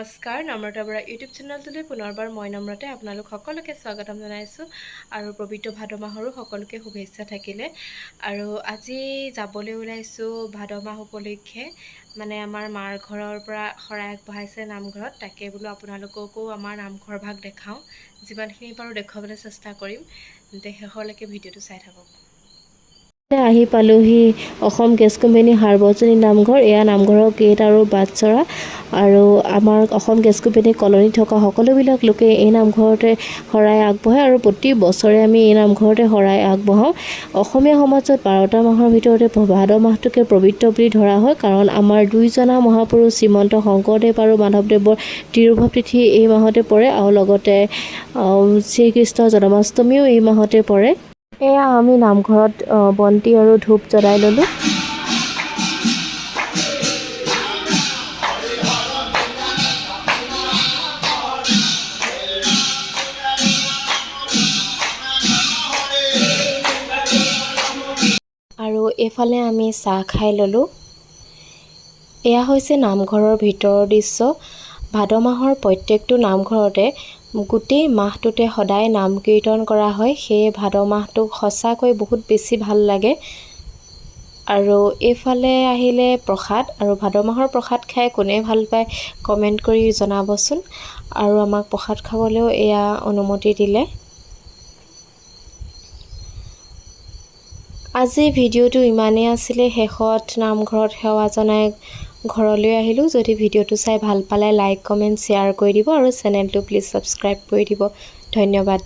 নমস্কাৰ নম্ৰতা বৰা ইউটিউব চেনেলটোলৈ পুনৰবাৰ মই নম্ৰতে আপোনালোক সকলোকে স্বাগতম জনাইছোঁ আৰু পবিত্ৰ ভাদ মাহৰো সকলোকে শুভেচ্ছা থাকিলে আৰু আজি যাবলৈ ওলাইছোঁ ভাদ মাহ উপলক্ষে মানে আমাৰ মাৰ ঘৰৰ পৰা শৰাই আগবঢ়াইছে নামঘৰত তাকে বোলো আপোনালোককো আমাৰ নামঘৰ ভাগ দেখাওঁ যিমানখিনি পাৰোঁ দেখুৱাবলৈ চেষ্টা কৰিম শেষলৈকে ভিডিঅ'টো চাই থাকক আহি পালোহি অসম গেছ কোম্পানী সাৰ্বজনীন নামঘৰ এয়া নামঘৰৰ গেট আৰু বাটচৰা আৰু আমাৰ অসম গেছ কোম্পানী কলনীত থকা সকলোবিলাক লোকে এই নামঘৰতে শৰাই আগবঢ়ায় আৰু প্ৰতি বছৰে আমি এই নামঘৰতে শৰাই আগবঢ়াওঁ অসমীয়া সমাজত 12টা মাহৰ ভিতৰতে ভাদ মাহটোকে পবিত্ৰ বুলি ধৰা হয় কাৰণ আমাৰ দুইজনা মহাপুৰুষ শ্ৰীমন্ত শংকৰদেৱ আৰু মাধৱদেৱৰ তিৰুভাৱ তিথি এই মাহতে পৰে আৰু লগতে শ্ৰীকৃষ্ণৰ জন্মাষ্টমীও এই মাহতে পৰে এয়া আমি নামঘৰত বন্তি আৰু ধূপ জ্বলাই ল'লোঁ আৰু এইফালে আমি চাহ খাই ল'লোঁ এয়া হৈছে নামঘৰৰ ভিতৰৰ দৃশ্য ভাদ মাহৰ প্ৰত্যেকটো নামঘৰতে গোটেই মাহটোতে সদায় নাম কীৰ্তন কৰা হয় সেয়ে ভাদ মাহটো সঁচাকৈ বহুত বেছি ভাল লাগে আৰু এইফালে আহিলে প্ৰসাদ আৰু ভাদ মাহৰ প্ৰসাদ খাই কোনে ভাল পায় কমেণ্ট কৰি জনাবচোন আৰু আমাক প্ৰসাদ খাবলৈও এয়া অনুমতি দিলে আজি ভিডিঅ'টো ইমানেই আছিলে শেষত নামঘৰত সেৱা জনাই ঘৰলৈ আহিলোঁ যদি ভিডিঅ'টো চাই ভাল পালে লাইক কমেণ্ট শ্বেয়াৰ কৰি দিব আৰু চেনেলটো প্লিজ ছাবস্ক্ৰাইব কৰি দিব ধন্যবাদ